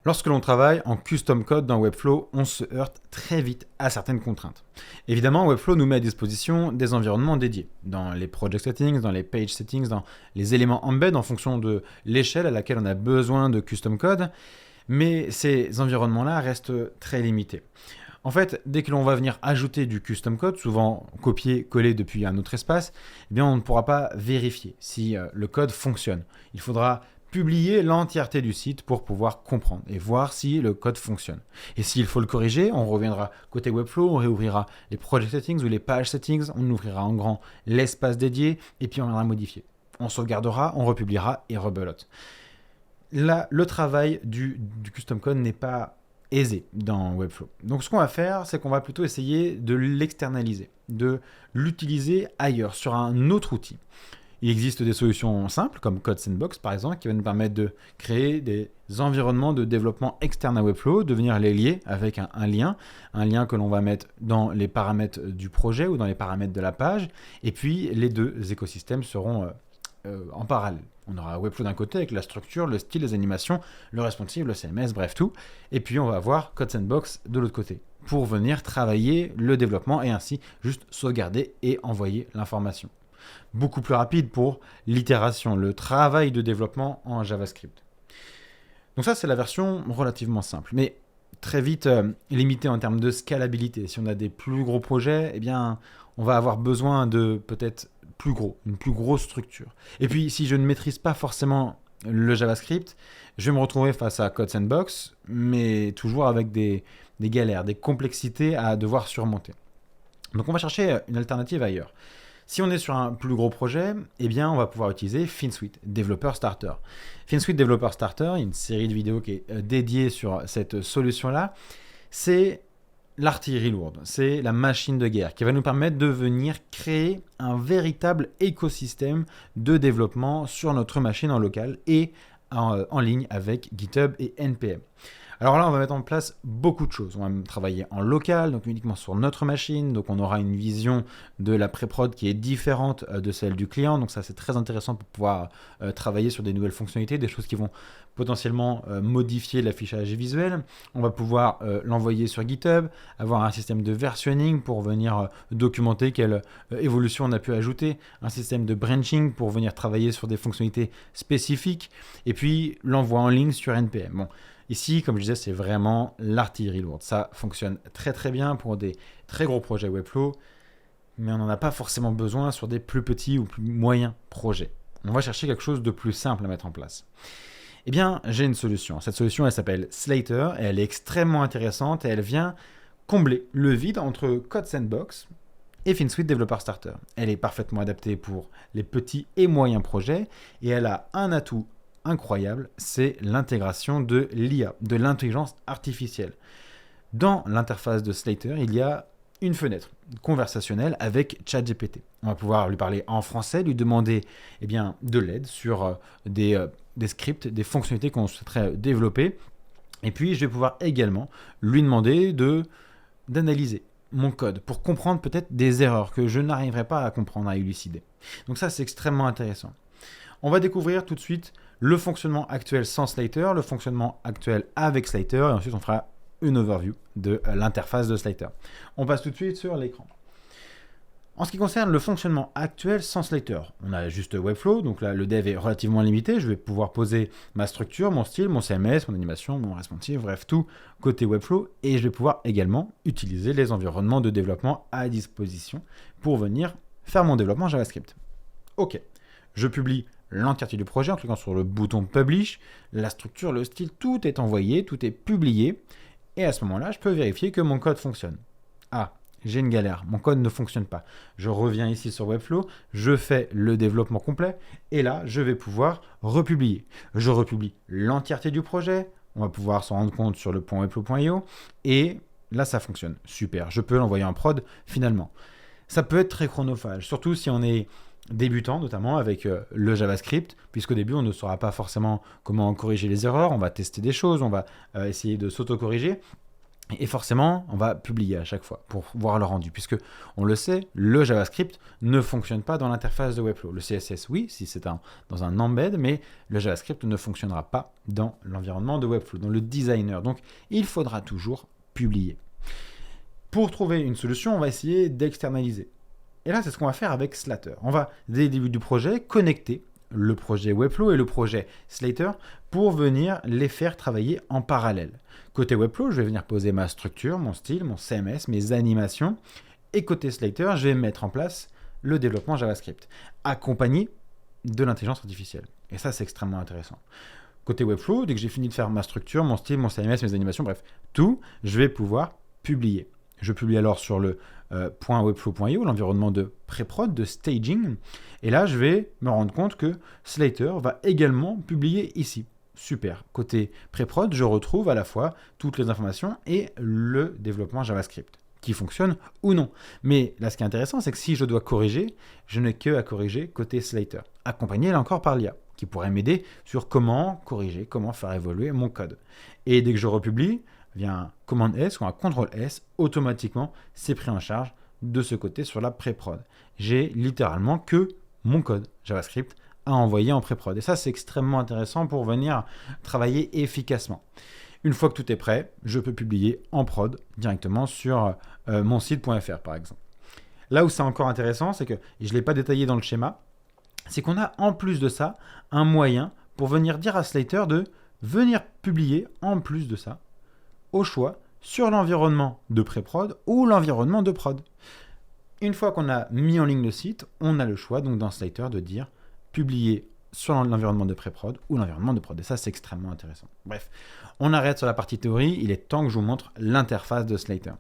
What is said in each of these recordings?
Lorsque l'on travaille en custom code dans Webflow, on se heurte très vite à certaines contraintes. Évidemment, Webflow nous met à disposition des environnements dédiés, dans les project settings, dans les page settings, dans les éléments embed en fonction de l'échelle à laquelle on a besoin de custom code, mais ces environnements-là restent très limités. En fait, dès que l'on va venir ajouter du custom code, souvent copié-collé depuis un autre espace, eh bien on ne pourra pas vérifier si le code fonctionne. Il faudra publier l'entièreté du site pour pouvoir comprendre et voir si le code fonctionne. Et s'il faut le corriger, on reviendra côté Webflow, on réouvrira les project settings ou les page settings, on ouvrira en grand l'espace dédié et puis on viendra modifier. On sauvegardera, on republiera et rebelote. Là, le travail du custom code n'est pas aisé dans Webflow. Donc ce qu'on va faire, c'est qu'on va plutôt essayer de l'externaliser, de l'utiliser ailleurs, sur un autre outil. Il existe des solutions simples, comme Code Sandbox par exemple, qui va nous permettre de créer des environnements de développement externes à Webflow, de venir les lier avec un lien que l'on va mettre dans les paramètres du projet ou dans les paramètres de la page, et puis les deux écosystèmes seront en parallèle. On aura Webflow d'un côté avec la structure, le style, les animations, le responsive, le CMS, bref tout, et puis on va avoir Code Sandbox de l'autre côté, pour venir travailler le développement et ainsi juste sauvegarder et envoyer l'information. Beaucoup plus rapide pour l'itération, le travail de développement en JavaScript. Donc ça, c'est la version relativement simple, mais très vite limitée en termes de scalabilité. Si on a des plus gros projets, eh bien, on va avoir besoin de peut-être une plus grosse structure. Et puis, si je ne maîtrise pas forcément le JavaScript, je vais me retrouver face à Code Sandbox, mais toujours avec des galères, des complexités à devoir surmonter. Donc on va chercher une alternative ailleurs. Si on est sur un plus gros projet, eh bien, on va pouvoir utiliser FinSuite Developer Starter. FinSuite Developer Starter, il y a une série de vidéos qui est dédiée sur cette solution-là. C'est l'artillerie lourde, c'est la machine de guerre qui va nous permettre de venir créer un véritable écosystème de développement sur notre machine en local et en ligne avec GitHub et NPM. Alors là, on va mettre en place beaucoup de choses. On va travailler en local, donc uniquement sur notre machine. Donc on aura une vision de la pré-prod qui est différente de celle du client. Donc ça, c'est très intéressant pour pouvoir travailler sur des nouvelles fonctionnalités, des choses qui vont potentiellement modifier l'affichage visuel. On va pouvoir l'envoyer sur GitHub, avoir un système de versionning pour venir documenter quelle évolution on a pu ajouter, un système de branching pour venir travailler sur des fonctionnalités spécifiques, et puis l'envoi en ligne sur NPM. Bon. Ici, comme je disais, c'est vraiment l'artillerie lourde. Ça fonctionne très très bien pour des très gros projets Webflow, mais on n'en a pas forcément besoin sur des plus petits ou plus moyens projets. On va chercher quelque chose de plus simple à mettre en place. Eh bien, j'ai une solution. Cette solution, elle s'appelle Slater, et elle est extrêmement intéressante, et elle vient combler le vide entre Code Sandbox et FinSuite Developer Starter. Elle est parfaitement adaptée pour les petits et moyens projets, et elle a un atout incroyable, c'est l'intégration de l'IA, de l'intelligence artificielle. Dans l'interface de Slater, il y a une fenêtre conversationnelle avec ChatGPT. On va pouvoir lui parler en français, lui demander de l'aide sur des scripts, des fonctionnalités qu'on souhaiterait développer. Et puis, je vais pouvoir également lui demander d'analyser mon code pour comprendre peut-être des erreurs que je n'arriverai pas à comprendre, à élucider. Donc ça, c'est extrêmement intéressant. On va découvrir tout de suite le fonctionnement actuel sans Slater, le fonctionnement actuel avec Slater, et ensuite on fera une overview de l'interface de Slater. On passe tout de suite sur l'écran. En ce qui concerne le fonctionnement actuel sans Slater, on a juste Webflow, donc là le dev est relativement limité, je vais pouvoir poser ma structure, mon style, mon CMS, mon animation, mon responsive, bref tout côté Webflow, et je vais pouvoir également utiliser les environnements de développement à disposition pour venir faire mon développement JavaScript. Ok, je publie l'entièreté du projet en cliquant sur le bouton Publish, la structure, le style, tout est envoyé, tout est publié, et à ce moment-là, je peux vérifier que mon code fonctionne. Ah, j'ai une galère, mon code ne fonctionne pas. Je reviens ici sur Webflow, je fais le développement complet, et là, je vais pouvoir republier. Je republie l'entièreté du projet, on va pouvoir s'en rendre compte sur le point webflow.io, et là, ça fonctionne. Super, je peux l'envoyer en prod finalement. Ça peut être très chronophage, surtout si on est débutant, notamment avec le JavaScript, puisqu'au début, on ne saura pas forcément comment corriger les erreurs, on va tester des choses, on va essayer de s'auto-corriger. Et forcément, on va publier à chaque fois pour voir le rendu, puisque on le sait, le JavaScript ne fonctionne pas dans l'interface de Webflow. Le CSS, oui, si c'est dans un embed, mais le JavaScript ne fonctionnera pas dans l'environnement de Webflow, dans le designer. Donc, il faudra toujours publier. Pour trouver une solution, on va essayer d'externaliser. Et là, c'est ce qu'on va faire avec Slater. On va, dès le début du projet, connecter le projet Webflow et le projet Slater pour venir les faire travailler en parallèle. Côté Webflow, je vais venir poser ma structure, mon style, mon CMS, mes animations. Et côté Slater, je vais mettre en place le développement JavaScript, accompagné de l'intelligence artificielle. Et ça, c'est extrêmement intéressant. Côté Webflow, dès que j'ai fini de faire ma structure, mon style, mon CMS, mes animations, bref, tout, je vais pouvoir publier. Je publie alors sur le .webflow.io, l'environnement de pré-prod, de staging. Et là, je vais me rendre compte que Slater va également publier ici. Super. Côté pré-prod, je retrouve à la fois toutes les informations et le développement JavaScript, qui fonctionne ou non. Mais là, ce qui est intéressant, c'est que si je dois corriger, je n'ai que à corriger côté Slater, accompagné là encore par l'IA, qui pourrait m'aider sur comment corriger, comment faire évoluer mon code. Et dès que je republie, via un command S ou un contrôle S, automatiquement, c'est pris en charge de ce côté sur la pré-prod. J'ai littéralement que mon code JavaScript à envoyer en pré-prod. Et ça, c'est extrêmement intéressant pour venir travailler efficacement. Une fois que tout est prêt, je peux publier en prod directement sur mon site.fr, par exemple. Là où c'est encore intéressant, c'est que, et je ne l'ai pas détaillé dans le schéma, c'est qu'on a en plus de ça un moyen pour venir dire à Slater de venir publier en plus de ça au choix sur l'environnement de pré-prod ou l'environnement de prod. Une fois qu'on a mis en ligne le site, on a le choix donc dans Slater de dire publier sur l'environnement de pré-prod ou l'environnement de prod. Et ça, c'est extrêmement intéressant. Bref, on arrête sur la partie théorie. Il est temps que je vous montre l'interface de Slater.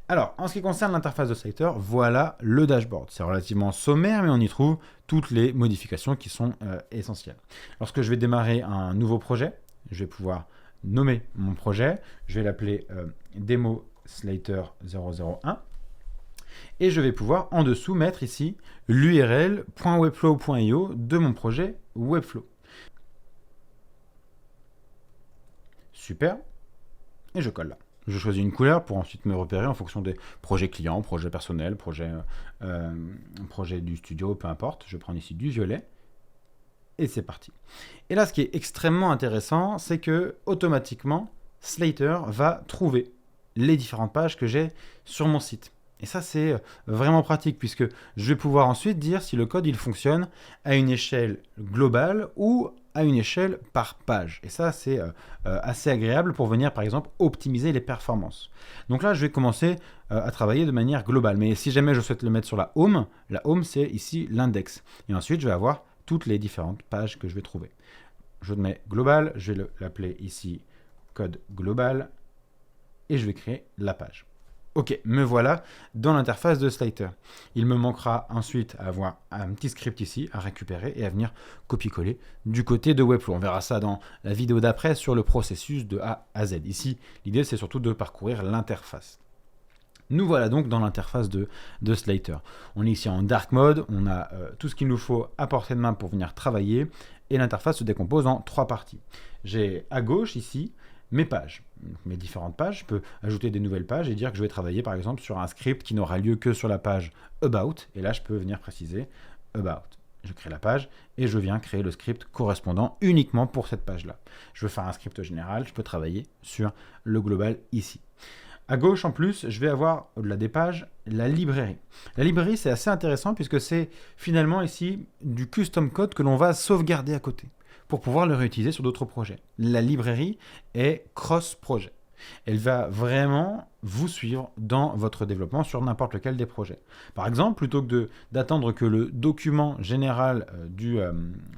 Alors, en ce qui concerne l'interface de Slater, voilà le dashboard. C'est relativement sommaire, mais on y trouve toutes les modifications qui sont essentielles. Lorsque je vais démarrer un nouveau projet, je vais pouvoir nommer mon projet, je vais l'appeler Demo Slater 001 et je vais pouvoir en dessous mettre ici l'URL .webflow.io de mon projet Webflow. Super, et je colle là. Je choisis une couleur pour ensuite me repérer en fonction des projets clients, projets personnels, projets du studio, peu importe. Je prends ici du violet. Et c'est parti. Et là, ce qui est extrêmement intéressant, c'est que automatiquement, Slater va trouver les différentes pages que j'ai sur mon site. Et ça, c'est vraiment pratique, puisque je vais pouvoir ensuite dire si le code il fonctionne à une échelle globale ou à une échelle par page. Et ça, c'est assez agréable pour venir, par exemple, optimiser les performances. Donc là, je vais commencer à travailler de manière globale. Mais si jamais je souhaite le mettre sur la home, c'est ici l'index. Et ensuite, je vais avoir toutes les différentes pages que je vais trouver. Je mets global, je vais l'appeler ici code global et je vais créer la page. Ok, me voilà dans l'interface de Slater. Il me manquera ensuite à avoir un petit script ici à récupérer et à venir copier-coller du côté de Webflow. On verra ça dans la vidéo d'après sur le processus de A à Z. Ici, l'idée c'est surtout de parcourir l'interface. Nous voilà donc dans l'interface de Slater. On est ici en dark mode, on a tout ce qu'il nous faut à portée de main pour venir travailler et l'interface se décompose en 3 parties. J'ai à gauche ici mes pages, mes différentes pages. Je peux ajouter des nouvelles pages et dire que je vais travailler par exemple sur un script qui n'aura lieu que sur la page About. Et là, je peux venir préciser About. Je crée la page et je viens créer le script correspondant uniquement pour cette page-là. Je veux faire un script général, je peux travailler sur le global ici. À gauche, en plus, je vais avoir, au-delà des pages, la librairie. La librairie, c'est assez intéressant puisque c'est finalement ici du custom code que l'on va sauvegarder à côté pour pouvoir le réutiliser sur d'autres projets. La librairie est cross-projet. Elle va vraiment vous suivre dans votre développement sur n'importe lequel des projets. Par exemple, plutôt que d'attendre que le document général du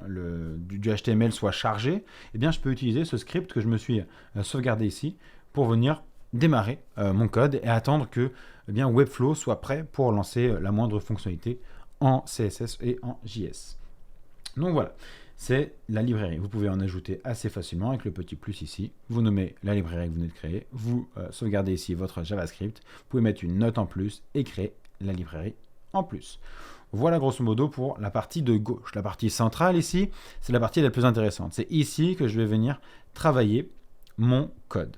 HTML soit chargé, eh bien, je peux utiliser ce script que je me suis sauvegardé ici pour venir démarrer mon code et attendre que Webflow soit prêt pour lancer la moindre fonctionnalité en CSS et en JS. Donc voilà, c'est la librairie. Vous pouvez en ajouter assez facilement avec le petit plus ici. Vous nommez la librairie que vous venez de créer, vous sauvegardez ici votre JavaScript, vous pouvez mettre une note en plus et créer la librairie en plus. Voilà grosso modo pour la partie de gauche. La partie centrale ici, c'est la partie la plus intéressante. C'est ici que je vais venir travailler mon code.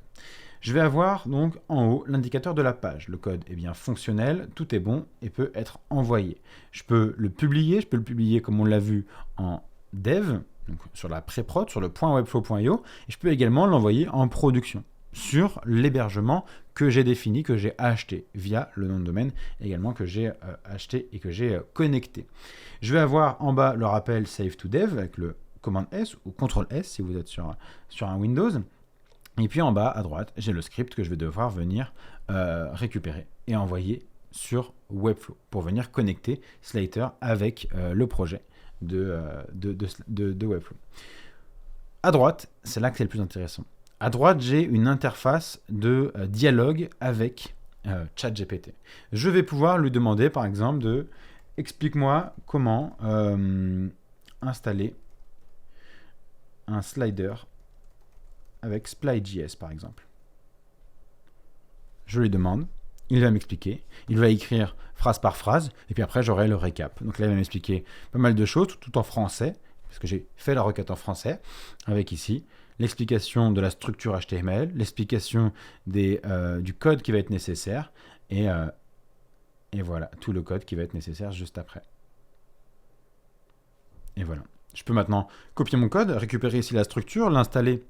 Je vais avoir donc en haut l'indicateur de la page. Le code est bien fonctionnel, tout est bon et peut être envoyé. Je peux le publier comme on l'a vu en dev, donc sur la pré-prod, sur le .webflow.io, et je peux également l'envoyer en production sur l'hébergement que j'ai défini, que j'ai acheté via le nom de domaine également que j'ai acheté et que j'ai connecté. Je vais avoir en bas le rappel Save to Dev avec le commande S ou CTRL S si vous êtes sur un Windows. Et puis en bas à droite, j'ai le script que je vais devoir venir récupérer et envoyer sur Webflow pour venir connecter Slater avec le projet de Webflow. À droite, c'est là que c'est le plus intéressant. À droite, j'ai une interface de dialogue avec ChatGPT. Je vais pouvoir lui demander, par exemple, de explique-moi comment installer un slider avec Sply.js, par exemple. Je lui demande, il va m'expliquer, il va écrire phrase par phrase, et puis après, j'aurai le récap. Donc là, il va m'expliquer pas mal de choses, tout en français, parce que j'ai fait la requête en français, avec ici l'explication de la structure HTML, l'explication du code qui va être nécessaire, et voilà, tout le code qui va être nécessaire juste après. Et voilà. Je peux maintenant copier mon code, récupérer ici la structure, l'installer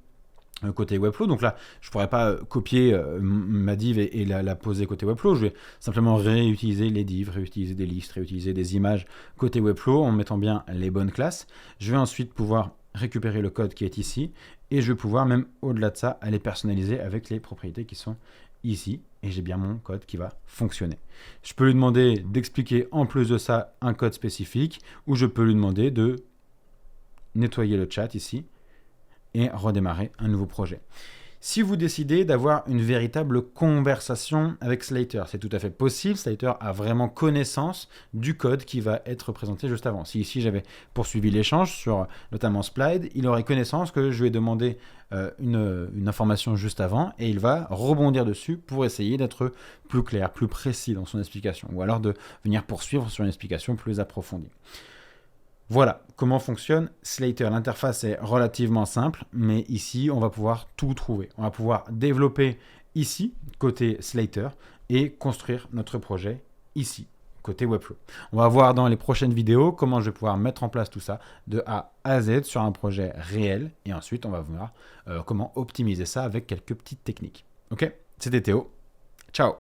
côté Webflow. Donc là, je ne pourrais pas copier ma div et la poser côté Webflow. Je vais simplement réutiliser les divs, réutiliser des listes, réutiliser des images côté Webflow en mettant bien les bonnes classes. Je vais ensuite pouvoir récupérer le code qui est ici et je vais pouvoir même au-delà de ça aller personnaliser avec les propriétés qui sont ici et j'ai bien mon code qui va fonctionner. Je peux lui demander d'expliquer en plus de ça un code spécifique ou je peux lui demander de nettoyer le chat ici et redémarrer un nouveau projet. Si vous décidez d'avoir une véritable conversation avec Slater, c'est tout à fait possible. Slater a vraiment connaissance du code qui va être présenté juste avant. Si ici j'avais poursuivi l'échange sur notamment Splide, il aurait connaissance que je lui ai demandé une information juste avant et il va rebondir dessus pour essayer d'être plus clair, plus précis dans son explication ou alors de venir poursuivre sur une explication plus approfondie. Voilà comment fonctionne Slater. L'interface est relativement simple, mais ici, on va pouvoir tout trouver. On va pouvoir développer ici, côté Slater, et construire notre projet ici, côté Webflow. On va voir dans les prochaines vidéos comment je vais pouvoir mettre en place tout ça de A à Z sur un projet réel, et ensuite, on va voir comment optimiser ça avec quelques petites techniques. Ok, c'était Théo. Ciao.